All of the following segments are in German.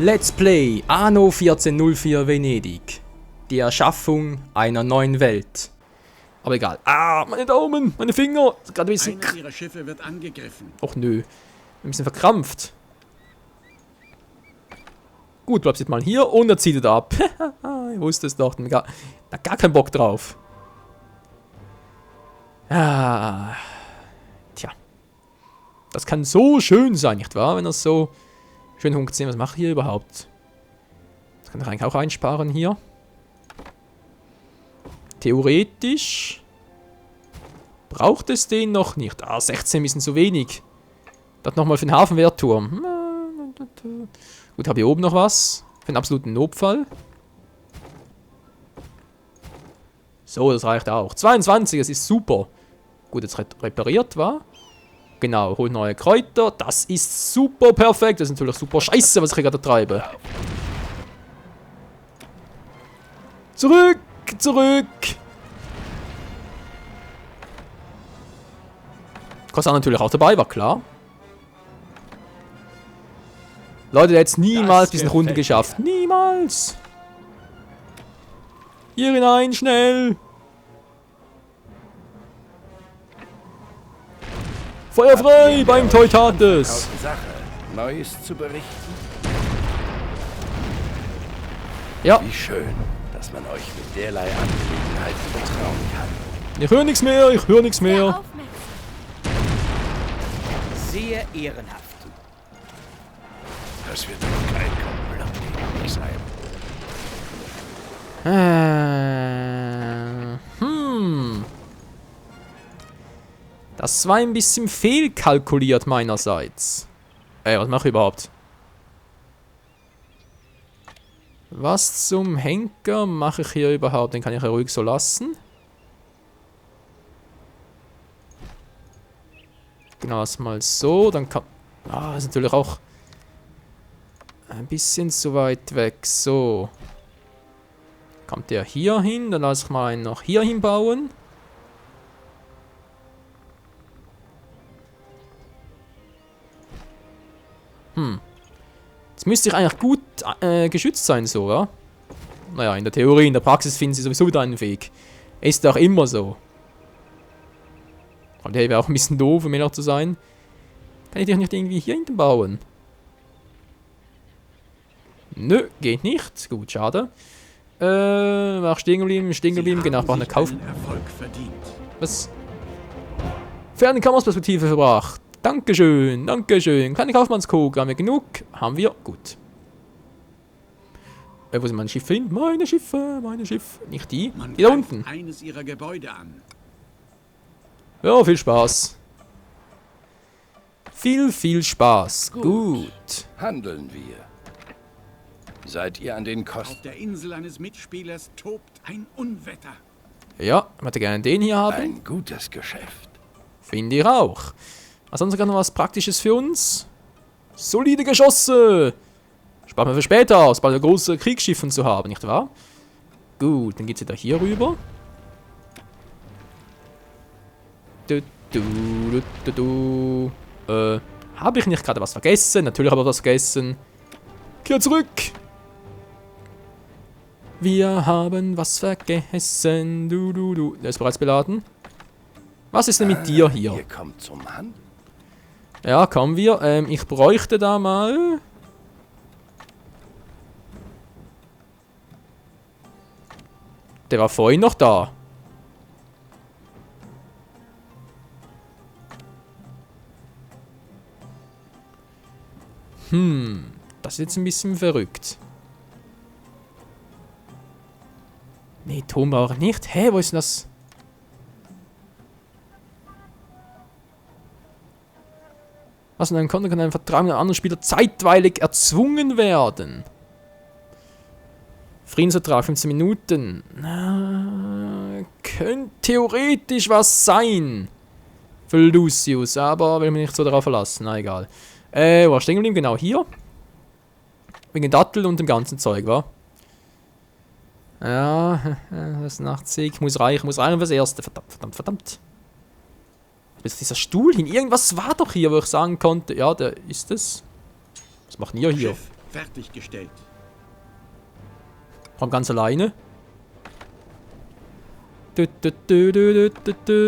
Let's Play Anno 1404 Venedig. Die Erschaffung einer neuen Welt. Aber egal. Ah, meine Daumen, meine Finger. Gerade ein bisschen. Einer ihrer Schiffe wird angegriffen. Och nö. Ein bisschen verkrampft. Gut, bleibst jetzt mal hier und er zieht es ab. Ich wusste es doch. Gar keinen Bock drauf. Ah. Tja. Das kann so schön sein, nicht wahr? Wenn das so schön funktioniert. Was mache ich hier überhaupt? Das kann ich eigentlich auch einsparen hier. Theoretisch braucht es den noch nicht. Ah, 16 ist zu wenig. Das nochmal für den Hafenwehrturm. Gut, habe ich oben noch was. Für einen absoluten Notfall. So, das reicht auch. 22, das ist super. Gut, jetzt repariert, war. Genau, holt neue Kräuter. Das ist super perfekt. Das ist natürlich super scheiße, was ich hier gerade treibe. Zurück! Zurück! Kostan natürlich auch dabei, war klar. Leute, der hat es niemals bis in Runde geschafft. Niemals! Hier hinein, schnell! Feuer frei beim Teutates! Sache. Neues zu berichten? Ja. Wie schön, dass man euch mit derlei Angelegenheiten betrauen kann. Ich höre nichts mehr, ich höre nichts mehr. Sehr ehrenhaft. Das wird doch kein Komplott gegen mich sein. Das war ein bisschen fehlkalkuliert meinerseits. Was mache ich überhaupt? Was zum Henker mache ich hier überhaupt? Den kann ich ja ruhig so lassen. Genau, das mal so. Dann kann... Ah, ist natürlich auch ein bisschen zu weit weg. So. Kommt der hier hin? Dann lasse ich mal einen noch hier hinbauen. Jetzt müsste ich eigentlich gut geschützt sein, so, ja? Naja, in der Theorie, in der Praxis finden sie sowieso deinen Weg. Ist auch immer so. Aber der wäre auch ein bisschen doof, um ehrlich zu sein. Kann ich dich nicht irgendwie hier hinten bauen? Nö, geht nicht. Gut, schade. War stehen geblieben, genau, brauche eine Kauf. Was? Fernkammersperspektive verbracht. Dankeschön, Dankeschön. Keine Kaufmannskugel, haben wir genug? Haben wir, gut. Wo sind meine Schiffe hin? Meine Schiffe. Nicht die, die da unten. Eines ihrer Gebäude an. Ja, viel Spaß. Viel Spaß. Gut. Handeln wir. Seid ihr an den Kosten? Auf der Insel eines Mitspielers tobt ein Unwetter. Ja, ich hätte gerne den hier haben. Ein gutes Geschäft. Finde ich auch. Ansonsten noch was Praktisches für uns. Solide Geschosse. Spart mir für später aus, bald große Kriegsschiffe zu haben, nicht wahr? Gut, dann geht's wieder hier rüber. Habe ich nicht gerade was vergessen? Natürlich habe ich was vergessen. Kehr zurück. Wir haben was vergessen. Der ist bereits beladen. Was ist denn mit dir hier? Ihr kommt zum Handel. Ja, kommen wir. Ich bräuchte da mal... Der war vorhin noch da. Das ist jetzt ein bisschen verrückt. Nee, Turmbauer nicht. Hä, wo ist denn das? Was in einem Konto kann ein Vertrag mit einem anderen Spieler zeitweilig erzwungen werden? Friedensvertrag, 15 Minuten. Könnte theoretisch was sein. Für Lucius, aber will mich nicht so darauf verlassen. Na egal. Wo stehen geblieben? Genau hier. Wegen Dattel und dem ganzen Zeug, wa? Ja, das ist 80. Muss reichen fürs Erste. Verdammt. Jetzt dieser Stuhl hin. Irgendwas war doch hier, wo ich sagen konnte, ja, der ist es. Was macht ihr hier? Schiff Fertiggestellt. Komm ganz alleine.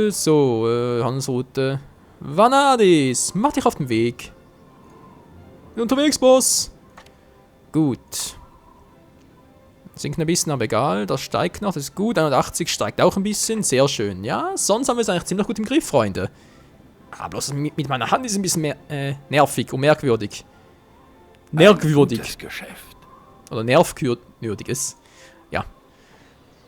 So, Handelsroute. Vanadis, mach dich auf den Weg. Bin unterwegs, Boss. Gut. Sinkt ein bisschen, aber egal. Das steigt noch, das ist gut. 81 steigt auch ein bisschen, sehr schön. Ja, sonst haben wir es eigentlich ziemlich gut im Griff, Freunde. Aber bloß mit meiner Hand ist es ein bisschen mehr nervig und merkwürdig. Merkwürdig. Geschäft. Oder nervwürdiges. Ja.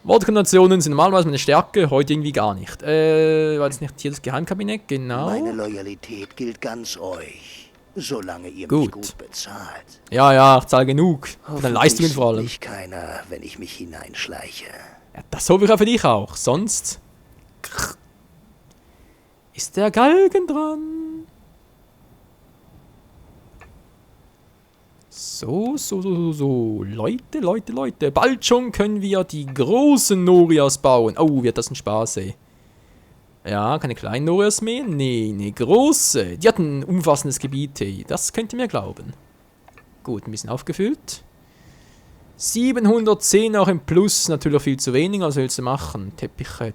Wortkombinationen sind normalerweise meine Stärke, heute irgendwie gar nicht. War das nicht hier das Geheimkabinett? Genau. Meine Loyalität gilt ganz euch, solange ihr Gut. mich gut bezahlt. Ja, ja, ich zahle genug. Für deine Leistungen vor allem. Hoffentlich keiner, wenn ich mich hineinschleiche. Ja, das hoffe ich auch für dich auch. Sonst ist der Galgen dran. So. Leute. Bald schon können wir die großen Norias bauen. Oh, wird das ein Spaß, ey. Ja, keine kleinen Norias mehr. Nee, große. Die hatten ein umfassendes Gebiet, ey. Das könnt ihr mir glauben. Gut, ein bisschen aufgefüllt. 710 auch im Plus, natürlich viel zu wenig, also willst du machen? Teppiche,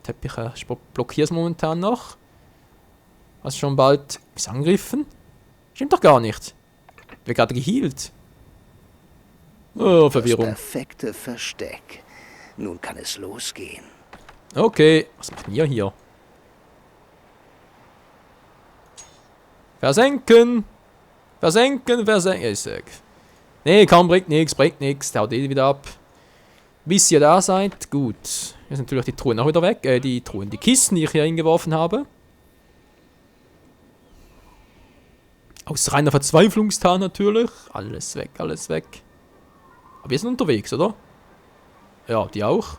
ich blockiere es momentan noch. Hast schon bald ist angegriffen? Stimmt doch gar nicht. Wird gerade gehealt. Oh, Verwirrung. Das perfekte Versteck. Nun kann es losgehen. Okay, was macht ihr hier? Versenken! Nee, komm, bringt nix. Der haut wieder ab. Bis ihr da seid, gut. Jetzt sind natürlich die Truhen auch wieder weg. Die Kisten, die ich hier hingeworfen habe. Aus reiner Verzweiflungstat natürlich. Alles weg. Aber wir sind unterwegs, oder? Ja, die auch.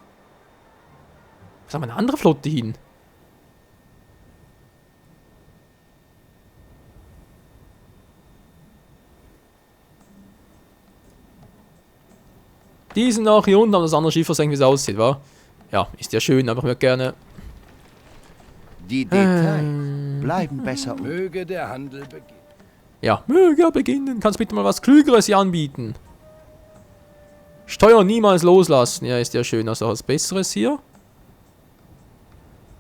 Was haben wir eine andere Flotte hin? Die sind auch hier unten, aber das andere Schiff versenkt, wie es aussieht, wa? Ja, ist ja schön, aber ich würde gerne... Die Details bleiben besser unter. Möge der Handel beginnen. Ja, möge er beginnen. Kannst bitte mal was Klügeres hier anbieten? Steuer niemals loslassen. Ja, ist ja schön. Also was Besseres hier.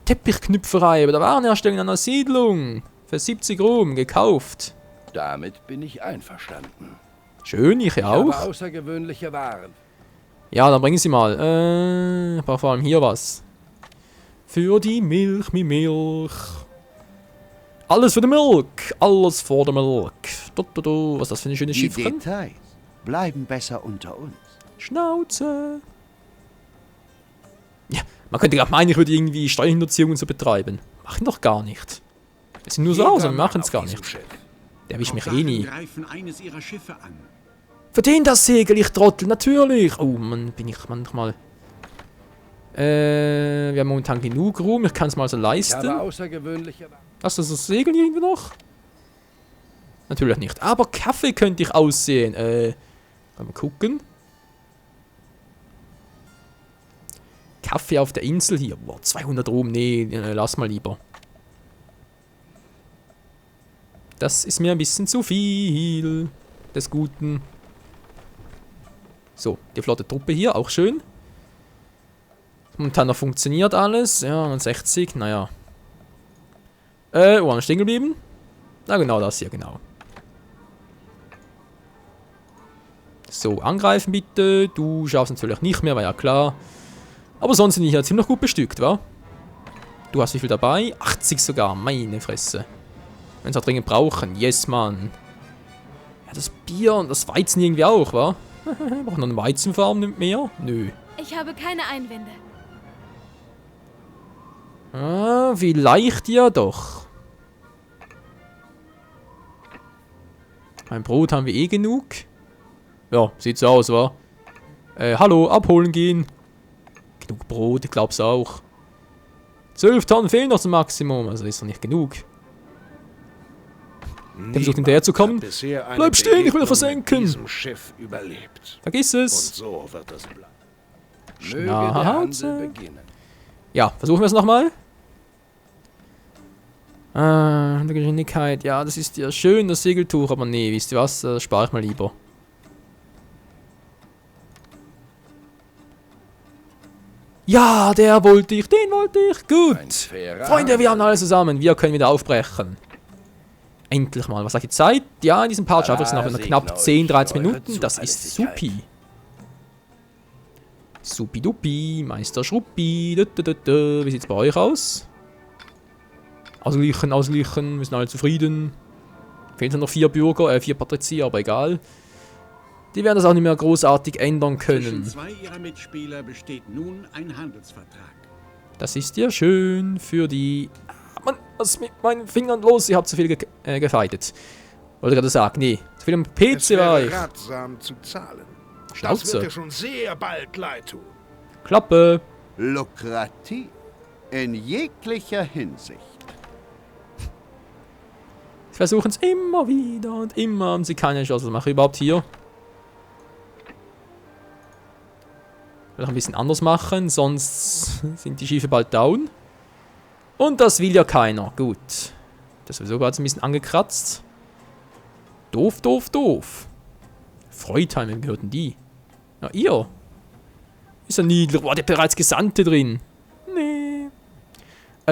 Teppichknüpferei bei der Warenerstellung einer Siedlung. Für 70 Ruhm gekauft. Damit bin ich einverstanden. Schön, ich Ich habe auch. außergewöhnliche Waren. Ja, dann bringen Sie mal. Ich brauche vor allem hier was. Für die Milch. Alles für die Milch. Alles vor der Milch. Was ist das für ein schönes Die Schiffchen? Details bleiben besser unter uns. Schnauze. Ja, man könnte gerade meinen, ich würde irgendwie Steuerhinterziehungen so betreiben. Machen doch gar nicht. Wir sind nur so aus, aber wir machen es gar nicht. Der erwischt mich eh nie. Greifen eines ihrer Schiffe an. Für den das Segel, ich Trottel, natürlich. Oh Mann, bin ich manchmal... wir haben momentan genug Ruhm, ich kann es mal so Ich leisten. habe außergewöhnliche Waren. Hast du das Segel irgendwie noch? Natürlich nicht. Aber Kaffee könnte ich aussehen. Mal gucken. Kaffee auf der Insel hier. Boah, 200 Ruhm. Nee, lass mal lieber. Das ist mir ein bisschen zu viel des Guten. So, die flotte Truppe hier, auch schön. Momentan noch funktioniert alles. Ja, 69, naja. Wo waren wir stehen geblieben? Na genau, das hier, genau. So, angreifen bitte. Du schaffst natürlich nicht mehr, war ja klar. Aber sonst sind die hier ziemlich gut bestückt, wa? Du hast wie viel dabei? 80 sogar, meine Fresse. Wenn sie auch dringend brauchen. Yes, Mann. Ja, das Bier und das Weizen irgendwie auch, wa? Brauchen noch eine Weizenfarm nicht mehr? Nö. Ich habe keine Einwände. Ah, vielleicht ja doch. Ein Brot haben wir eh genug. Ja, sieht so aus, wa? Hallo, abholen gehen. Genug Brot, ich glaub's auch. 12 Tonnen fehlen noch zum Maximum, also ist doch nicht genug. Der versucht hinterher zu kommen. Bleib stehen, ich will versenken. Diesem Schiff überlebt. Vergiss Und es. so wird es bleiben. Möge der Handel Schnauze. beginnen. Ja, versuchen wir es nochmal. Ah, der Geschwindigkeit. Ja, das ist ja schön, das Segeltuch, aber nee, wisst ihr was? Das spare ich mal lieber. Ja, der wollte ich, den wollte ich. Ein Gut. fairer Freunde, wir haben alles zusammen. Wir können wieder aufbrechen. Endlich mal. Was sagt die Zeit? Ja, in diesem Part schaffe ich es noch in knapp 10, 13 Minuten. Das ist supi. Supi-dupi, Meister Schruppi. Wie sieht es bei euch aus? Ausgleichen, ausgleichen. Wir sind alle zufrieden. Fehlen noch 4 Bürger, 4 Patrizier, aber egal. Die werden das auch nicht mehr großartig ändern Zwischen können. 2 ihrer Mitspieler besteht nun ein Handelsvertrag. Das ist ja schön für die... Mann, was ist mit meinen Fingern los? Ich habe zu viel gefeitet. Wollte gerade sagen, nee. Zu viel am Es PC war wäre ich. ratsam zu zahlen. Das Schnauze. wird dir schon sehr bald leid tun. Klappe. Lukrativ. In jeglicher Hinsicht. Sie versuchen es immer wieder und immer und sie keine Chance. Was mache ich überhaupt hier? Ich will noch ein bisschen anders machen, sonst sind die Schiffe bald down. Und das will ja keiner. Gut. Das ist sowieso gerade ein bisschen angekratzt. Doof, doof, doof. Freutheim, wem gehörten die? Ja, ihr. Ist ja niedlich. Boah, der hat bereits Gesandte drin. Nee.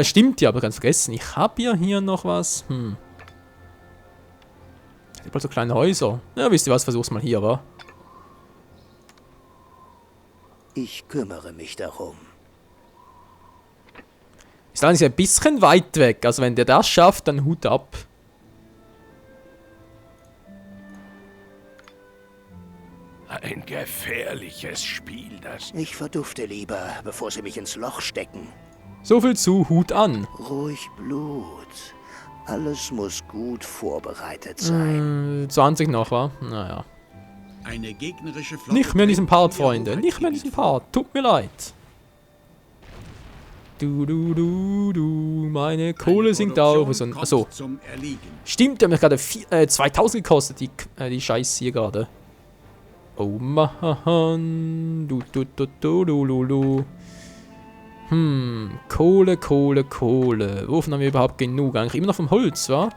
Stimmt ja, aber ganz vergessen. Ich habe ja hier noch was. Ich habe halt so kleine Häuser. Ja, wisst ihr was? Versuch's mal hier, wa? Ich kümmere mich darum. Ist allerdings ein bisschen weit weg. Also wenn der das schafft, dann Hut ab. Ein gefährliches Spiel, das. Ich verdufte lieber, bevor sie mich ins Loch stecken. So viel zu, Hut an. Ruhig Blut. Alles muss gut vorbereitet sein. 20 noch, wa? Naja. Eine gegnerische Flotte Nicht mehr in diesem Part, bringt Freunde. ihr Nicht mehr in diesem Part. Tut mir leid. Meine Kohle sinkt auch. Achso. Zum Erliegen. Stimmt, der hat mir gerade 2000 gekostet, die Scheiße hier gerade. Oh Mann. Kohle, Kohle, Kohle. Wovon haben wir überhaupt genug? Eigentlich immer noch vom Holz, wa?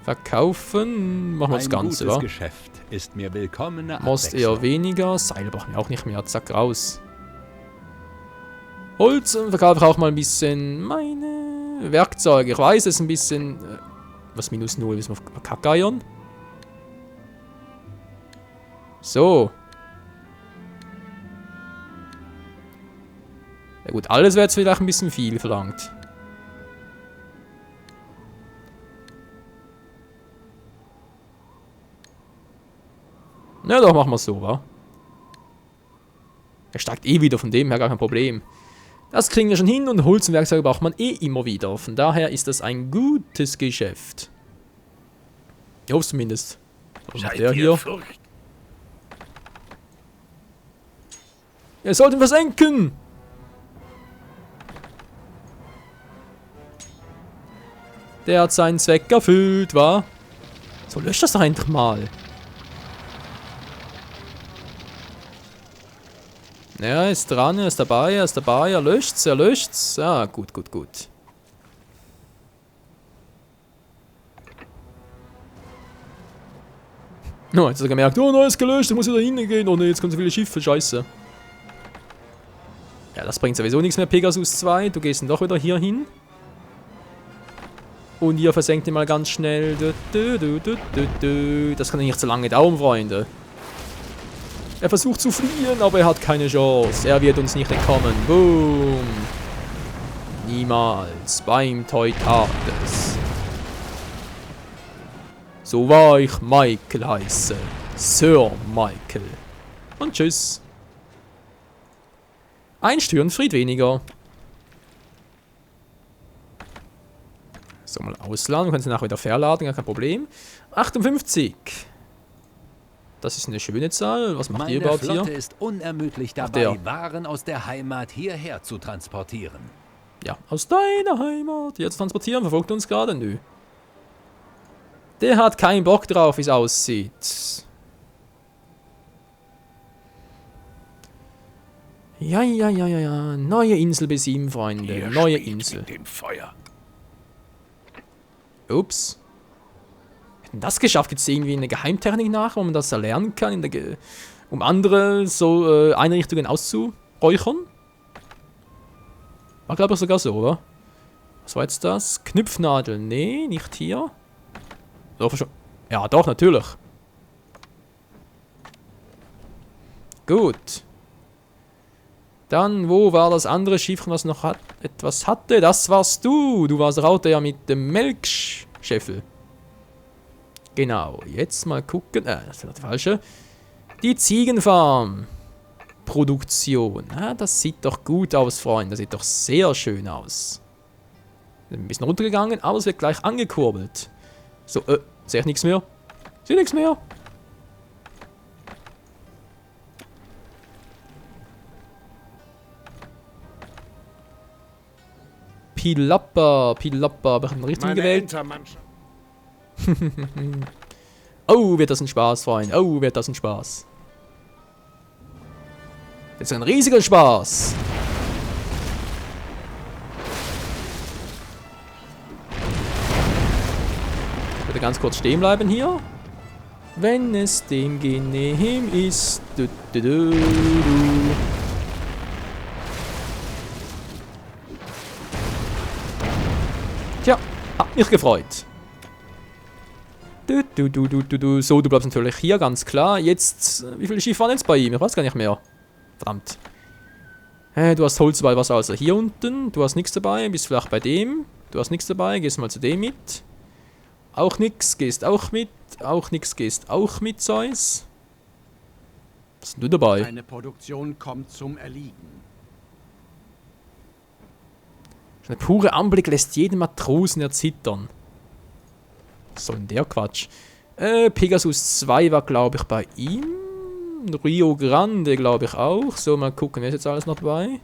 Verkaufen. Machen wir das Ganze, wa? Geschäft ist mir willkommene Most eher weniger. Seile brauchen wir auch nicht mehr. Zack, raus. Holz und verkaufe ich auch mal ein bisschen meine Werkzeuge. Ich weiß, es ist ein bisschen... was minus 0? Wissen wir Kackeiern? So. Ja gut, alles wäre jetzt vielleicht ein bisschen viel verlangt. Na doch, machen wir es so, wa? Er steigt eh wieder, von dem her gar kein Problem. Das kriegen wir schon hin und Holz und Werkzeuge braucht man eh immer wieder. Von daher ist das ein gutes Geschäft. Ich hoffe es zumindest. Was macht der hier? Furcht? Ihr sollt ihn versenken! Der hat seinen Zweck erfüllt, wa? So, löscht das doch endlich mal. Ja, er ist dran, er ist dabei, er löscht's, er löscht's. Ja, gut, gut, gut. No, jetzt hat er gemerkt, oh, no, ist gelöscht, ich muss wieder hingehen. Oh ne, jetzt kommen so viele Schiffe, scheiße. Ja, das bringt sowieso nichts mehr, Pegasus 2. Du gehst dann doch wieder hier hin. Und ihr versenkt ihn mal ganz schnell. Das kann ja nicht so lange dauern, Freunde. Er versucht zu fliehen, aber er hat keine Chance. Er wird uns nicht entkommen. Boom. Niemals beim Teutates. So wahr ich Michael heiße. Sir Michael. Und tschüss. Ein Störenfried weniger. So, mal ausladen. Wir können sie nachher wieder verladen, gar kein Problem. 58. Das ist eine schöne Zahl. Was macht ihr überhaupt hier? Meine Flotte ist unermüdlich dabei, Waren aus der Heimat hierher zu transportieren. Ja, aus deiner Heimat hier zu transportieren. Verfolgt uns gerade? Nö. Der hat keinen Bock drauf, wie es aussieht. Ja. Neue Insel besiegen, Freunde. Ihr Neue spielt Insel. mit dem Feuer. Ups. Hätten das geschafft? Gibt es irgendwie eine Geheimtechnik nach, wo man das erlernen kann? um andere so Einrichtungen auszuräuchern. War, glaube ich, sogar so, oder? Was war jetzt das? Knüpfnadel. Nee, nicht hier. Doch, schon. Ja, doch, natürlich. Gut. Dann, wo war das andere Schiffchen, was noch etwas hatte? Das warst du. Du warst Rauter ja mit dem Melkscheffel. Genau. Jetzt mal gucken. Das ist ja die falsche. Die Ziegenfarm. Produktion. Ah, das sieht doch gut aus, Freunde. Das sieht doch sehr schön aus. Ein bisschen runtergegangen, aber es wird gleich angekurbelt. So, sehe ich nichts mehr? Sehe nichts mehr? Pilappa, Pilappa. Habe ich den richtigen gewählt? Oh, wird das ein Spaß, Freunde. Oh, wird das ein Spaß. Das ist ein riesiger Spaß. Ich werde ganz kurz stehen bleiben hier. Wenn es dem genehm ist. Du, du, du, du. Tja, hat mich gefreut. So, du bleibst natürlich hier, ganz klar. Jetzt, wie viele Schiffe waren jetzt bei ihm? Ich weiß gar nicht mehr. Verdammt. Du hast Holz dabei, was also hier unten. Du hast nichts dabei, bist vielleicht bei dem. Du hast nichts dabei, gehst mal zu dem mit. Auch nix, gehst auch mit. Auch nix, gehst auch mit, Zeus. Was ist denn du dabei? Deine Produktion kommt zum Erliegen. Der pure Anblick lässt jeden Matrosen erzittern. Was soll denn der Quatsch? Pegasus 2 war, glaube ich, bei ihm. Rio Grande, glaube ich, auch. So, mal gucken, wer ist jetzt alles noch dabei?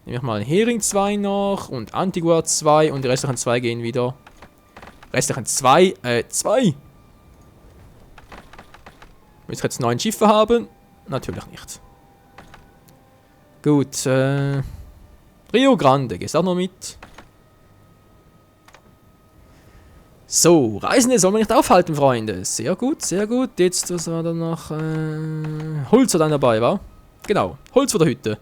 Nehme ich mal einen Hering 2 noch und Antigua 2 und die restlichen 2 gehen wieder. Restlichen 2, 2! Willst du jetzt 9 Schiffe haben? Natürlich nicht. Gut, Rio Grande, gehst auch noch mit. So, Reisende soll man nicht aufhalten, Freunde. Sehr gut, sehr gut. Jetzt, was war da noch? Holz war dann dabei, war? Genau, Holz vor der Hütte.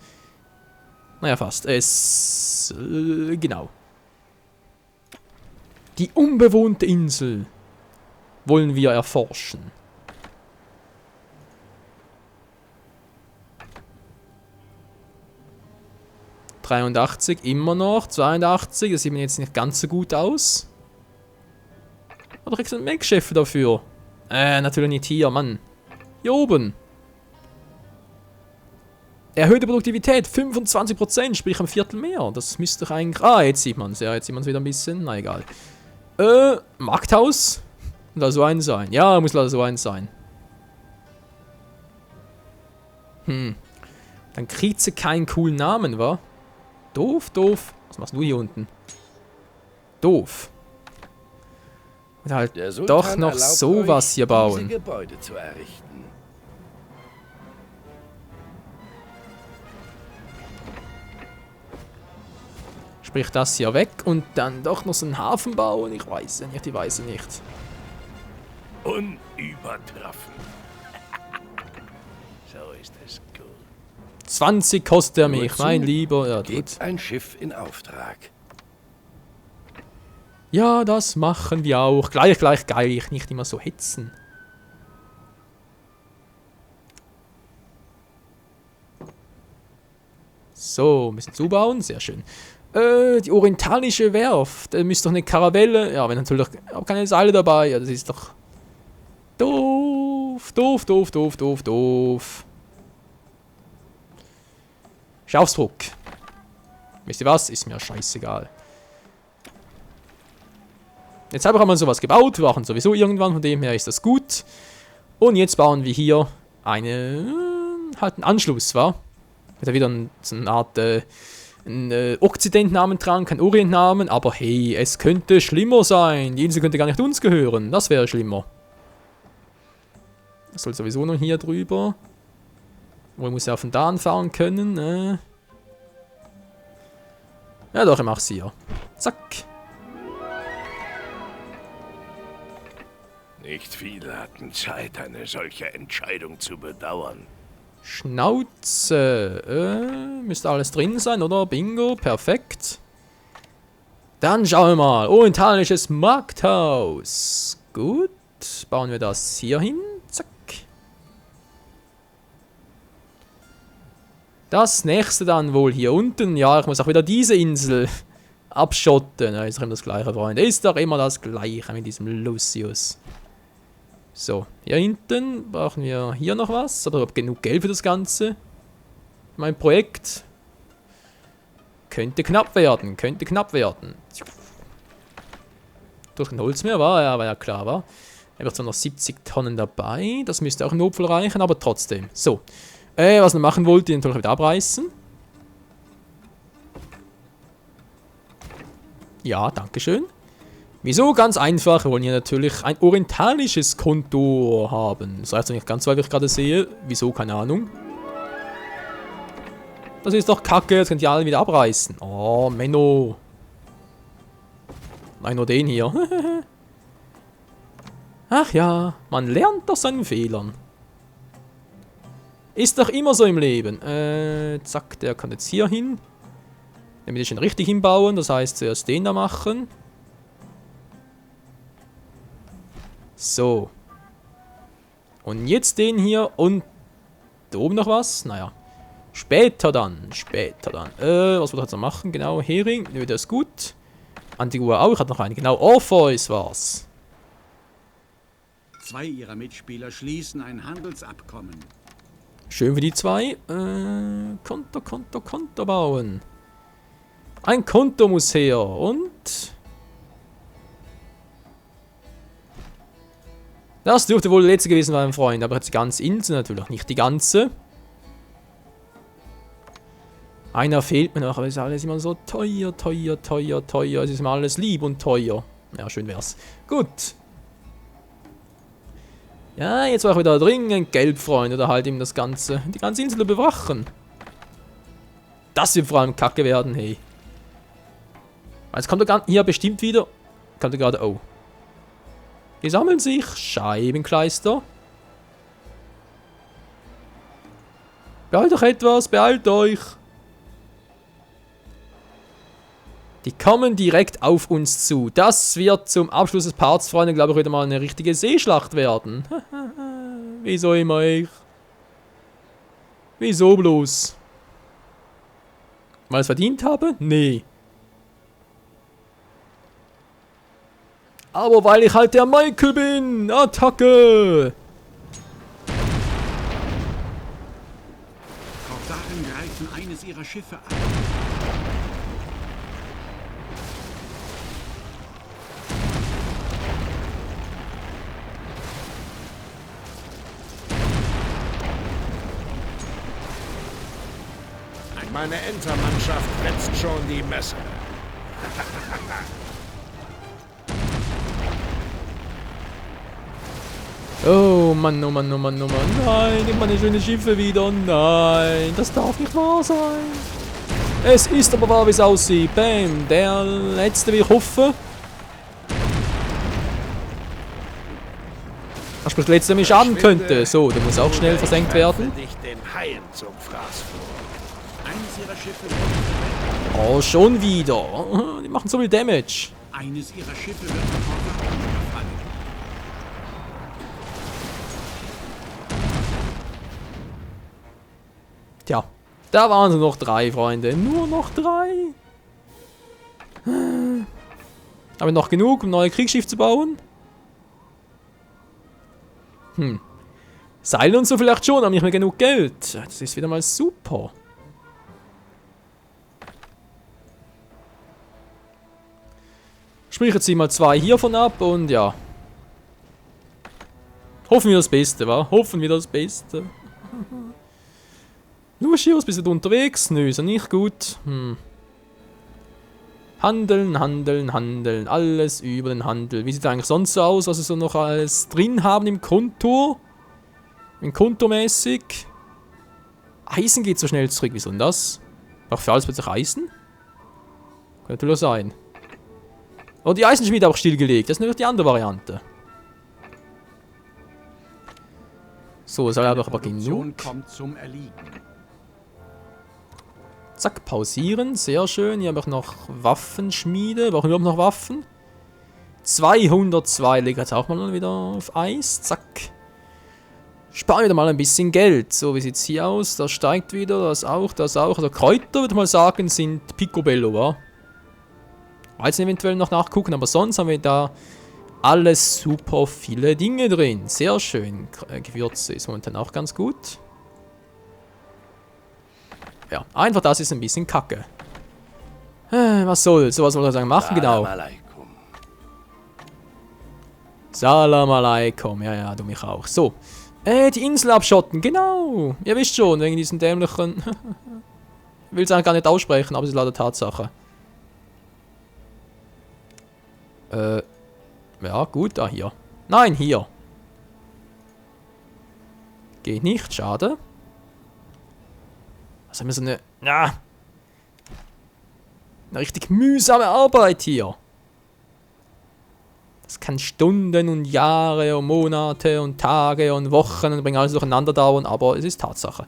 Naja, fast. Genau. Die unbewohnte Insel wollen wir erforschen. ...83 immer noch, 82, das sieht mir jetzt nicht ganz so gut aus. Oder kriegst du einen Melkscheffel dafür? Natürlich nicht hier, Mann. Hier oben. Erhöhte Produktivität, 25%, sprich ein Viertel mehr. Das müsste doch eigentlich... Ah, jetzt sieht man es. Ja, jetzt sieht man es wieder ein bisschen. Na, egal. Markthaus? Muss so ein sein. Ja, muss leider so ein sein. Dann kriegt sie keinen coolen Namen, wa? Doof, doof. Was machst du hier unten? Doof. Und halt doch noch sowas hier bauen. Gebäude zu errichten. Sprich das hier weg und dann doch noch so einen Hafen bauen. Ich weiß nicht, ich weiß nicht. Unübertroffen. So ist es gut. 20 kostet er mich, Wozu? mein Lieber. Ja, Gebt ein Schiff in Auftrag. ja, das machen wir auch. Gleich, geil. Nicht immer so hetzen. So, ein bisschen zubauen. Sehr schön. Die orientalische Werft. Müsste doch eine Karavelle. Ja, wenn natürlich auch keine Seile dabei. Ja, das ist doch doof. Doof, doof, doof, doof, doof. Schaufsdruck. Wisst ihr was? Ist mir scheißegal. Jetzt habe ich einmal sowas gebaut. Wir brauchen sowieso irgendwann. Von dem her ist das gut. Und jetzt bauen wir hier halt einen Anschluss, wa? Wird ja wieder so eine Art ein Okzidentnamen tragen, kein Orientnamen. Aber hey, es könnte schlimmer sein. Die Insel könnte gar nicht uns gehören. Das wäre schlimmer. Das soll sowieso noch hier drüber. Wohl muss er von da anfahren können. Ja doch, ich mach's hier. Zack. Nicht viele hatten Zeit, eine solche Entscheidung zu bedauern. Schnauze. Müsste alles drin sein, oder? Bingo, perfekt. Dann schauen wir mal. Orientalisches Markthaus. Gut. Bauen wir das hier hin. Zack. Das nächste dann wohl hier unten. Ja, ich muss auch wieder diese Insel abschotten. Ja, ist doch immer das gleiche, Freunde. Ist doch immer das gleiche mit diesem Lucius. So, hier hinten brauchen wir hier noch was. Aber ich habe genug Geld für das Ganze. Mein Projekt könnte knapp werden. Könnte knapp werden. Durch ein Holzmeer war ja klar, war. Er hat zwar noch 70 Tonnen dabei. Das müsste auch im Notfall reichen, aber trotzdem. So. Was ich machen wollte, natürlich wieder abreißen. Ja, dankeschön. Wieso? Ganz einfach. Wir wollen hier natürlich ein orientalisches Konto haben. Das heißt nicht ganz so, wie ich gerade sehe. Wieso? Keine Ahnung. Das ist doch kacke. Jetzt könnt ihr alle wieder abreißen. Oh, Menno. Nein, nur den hier. Ach ja, man lernt aus seinen Fehlern. Ist doch immer so im Leben. Zack, der kann jetzt hier hin. Damit ich ihn richtig hinbauen. Das heißt, zuerst den da machen. So. Und jetzt den hier und da oben noch was. Naja. Später dann. Später dann. Was wir jetzt noch machen? Genau, Hering. Nö, der ist gut. Antigua auch. Hat noch einen. Genau, Orpheus war's. 2 ihrer Mitspieler schließen ein Handelsabkommen. Schön für die 2. Konto bauen. Ein Konto muss her. Und... das dürfte wohl der letzte gewesen sein, Freund. Aber jetzt die ganze Insel natürlich. Nicht die ganze. Einer fehlt mir noch. Aber es ist alles immer so teuer. Es ist immer alles lieb und teuer. Ja, schön wär's. Gut. Ja, jetzt war ich wieder dringend Geld, Freunde. Oder halt eben die ganze Insel bewachen. Das wird vor allem kacke werden, hey. Jetzt kommt er hier bestimmt wieder. Kommt er gerade. Oh. Die sammeln sich. Scheibenkleister. Beeilt euch etwas. Beeilt euch. Die kommen direkt auf uns zu. Das wird zum Abschluss des Parts, Freunde, glaube ich, wieder mal eine richtige Seeschlacht werden. Wieso immer ich? Wieso bloß? Weil ich es verdient habe? Nee. Aber weil ich halt der Michael bin. Attacke! Korsaren greifen eines ihrer Schiffe an. Meine Entermannschaft wetzt schon die Messer. Oh Mann, oh Mann, oh Mann, oh Mann. Nein, nimm meine schönen Schiffe wieder. Nein, das darf nicht wahr sein. Es ist aber wahr, wie es aussieht. Bam, der letzte, wie ich hoffe. Ach, sprich, der letzte, der mich schaden könnte. So, der muss auch schnell versenkt werden. Dich den Haien zum Fraß vor. Eines ihrer Schiffe wird Oh, schon wieder. Die machen so viel Damage. Eines ihrer Schiffe wird von Korsaren überfallen. Tja, da waren nur noch 3, Freunde. Nur noch 3. Haben wir noch genug, um neue Kriegsschiff zu bauen? Seilen und so vielleicht schon, aber nicht mehr genug Geld. Das ist wieder mal super. Sprich jetzt mal 2 hiervon ab und ja. Hoffen wir das Beste, wa? Hoffen wir das Beste. Lucius, bist du unterwegs? Nö, ist ja nicht gut. Handeln, handeln, handeln. Alles über den Handel. Wie sieht es eigentlich sonst so aus, was wir so noch alles drin haben im Konto? Im Kontomäßig. Eisen geht so schnell zurück. Wieso denn das? Auch für alles plötzlich Eisen? Könnte nur sein. Oh, die Eisenschmiede auch stillgelegt. Das ist natürlich die andere Variante. So, soll aber Produktion genug. kommt zum Erliegen. Zack, pausieren. Sehr schön. Hier habe ich noch Waffenschmiede. Brauchen wir überhaupt noch Waffen? 202 lege jetzt auch mal wieder auf Eis. Zack. Sparen wieder mal ein bisschen Geld. So, wie sieht es hier aus? Das steigt wieder, das auch, das auch. Also Kräuter, würde ich mal sagen, sind Picobello, wa? Jetzt eventuell noch nachgucken, aber sonst haben wir da alles super viele Dinge drin. Sehr schön. Gewürze ist momentan auch ganz gut. Ja, einfach das ist ein bisschen kacke. Was soll? Sowas soll er sagen machen, genau. Salam alaikum. Salam alaikum. Ja, ja, du mich auch. So. Die Insel abschotten, genau. Ihr wisst schon, wegen diesen dämlichen... ich will es eigentlich gar nicht aussprechen, aber es ist leider Tatsache. Ja, gut, da hier. Nein, hier. Geht nicht, schade. Was haben wir so eine... Ja. Eine richtig mühsame Arbeit hier. Das kann Stunden und Jahre und Monate und Tage und Wochen und bringen alles durcheinander dauern, aber es ist Tatsache.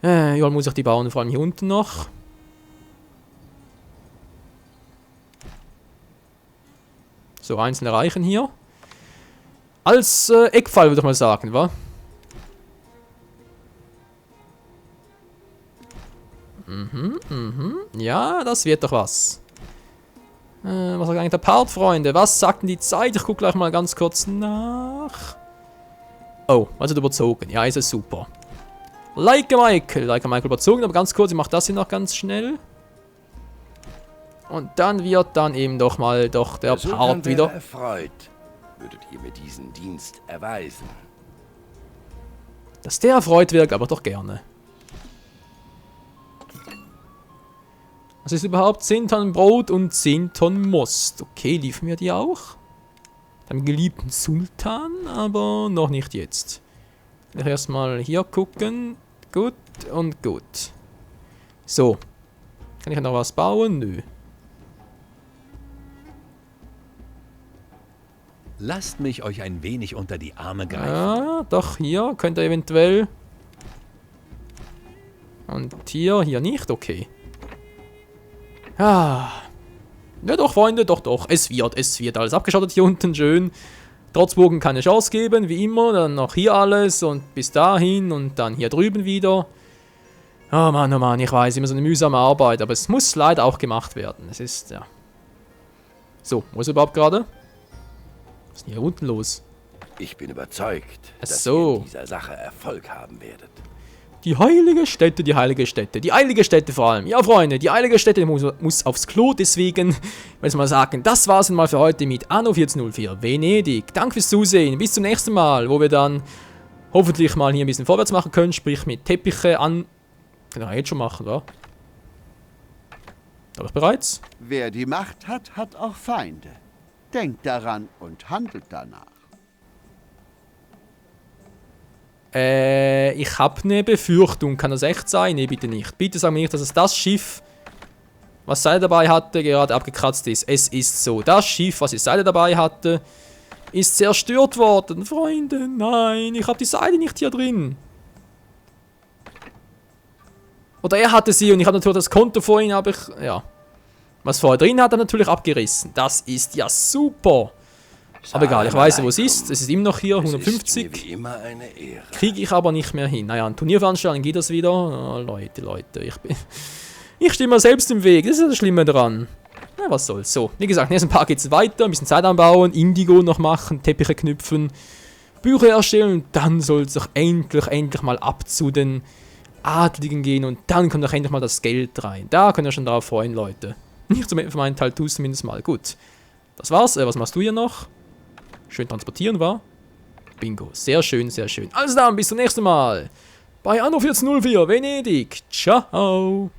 Ja, muss ich die bauen, vor allem hier unten noch. So, einzelne reichen hier. Als Eckpfeil würde ich mal sagen, wa? Ja, das wird doch was. Was sagt eigentlich der Part, Freunde? Was sagt denn die Zeit? Ich gucke gleich mal ganz kurz nach. Oh, was hat überzogen? Ja, ist es super. Like Michael überzogen, aber ganz kurz, ich mache das hier noch ganz schnell. Und dann wird dann eben doch mal der Part wieder... Erfreut. Würdet ihr mir diesen Dienst erweisen? Dass der erfreut wird, aber doch gerne. Was ist überhaupt 10 Tonnen Brot und 10 Tonnen Most? Okay, liefern wir die auch? Dem geliebten Sultan, aber noch nicht jetzt. Ich erstmal hier gucken. Gut und gut. So. Kann ich noch was bauen? Nö. Lasst mich euch ein wenig unter die Arme greifen. Ja, doch, hier könnt ihr eventuell. Und hier nicht, okay. Ja, doch, Freunde, doch. Es wird alles abgeschottet hier unten, schön. Trotzbogen keine Chance geben, wie immer. Dann noch hier alles und bis dahin und dann hier drüben wieder. Oh Mann, ich weiß, immer so eine mühsame Arbeit, aber es muss leider auch gemacht werden. Es ist, ja. So, wo ist überhaupt gerade? Was ist denn hier unten los? Ich bin überzeugt, dass so. ihr in dieser Sache Erfolg haben werdet. Die heilige Stätte, die heilige Stätte. Die eilige Stätte vor allem. Ja, Freunde, die eilige Stätte muss aufs Klo. Deswegen, will ich mal sagen, das war's mal für heute mit Anno 1404 Venedig. Danke fürs Zusehen. Bis zum nächsten Mal, wo wir dann hoffentlich mal hier ein bisschen vorwärts machen können. Sprich mit Teppiche an... Kann ich jetzt schon machen, wa? Habe ich bereits? Wer die Macht hat, hat auch Feinde. Denkt daran und handelt danach. Ich habe eine Befürchtung. Kann das echt sein? Nee, bitte nicht. Bitte sag mir nicht, dass es das Schiff, was Seile dabei hatte, gerade abgekratzt ist. Es ist so. Das Schiff, was die Seile dabei hatte, ist zerstört worden. Freunde, nein. Ich habe die Seile nicht hier drin. Oder er hatte sie und ich habe natürlich das Konto vorhin, habe ich, ja. Was vorher drin hat, er natürlich abgerissen. Das ist ja super. Aber egal, ich weiß, wo es ist. Es ist immer noch hier, 150. Es ist mir wie immer eine Ehre. Kriege ich aber nicht mehr hin. Naja, an Turnierveranstaltungen geht das wieder. Oh, Leute, ich stehe mir selbst im Weg. Das ist das Schlimme dran. Na, was soll's. So, wie gesagt, nächsten Part geht es weiter. Ein bisschen Zeit anbauen, Indigo noch machen, Teppiche knüpfen, Bücher erstellen. Und dann soll es doch endlich mal ab zu den Adligen gehen. Und dann kommt doch endlich mal das Geld rein. Da könnt ihr schon drauf freuen, Leute. Nicht für meinen Teil, tust zumindest mal. Gut. Das war's. Was machst du hier noch? Schön transportieren, war? Bingo. Sehr schön, sehr schön. Also dann, bis zum nächsten Mal. Bei Anno 1404 Venedig. Ciao.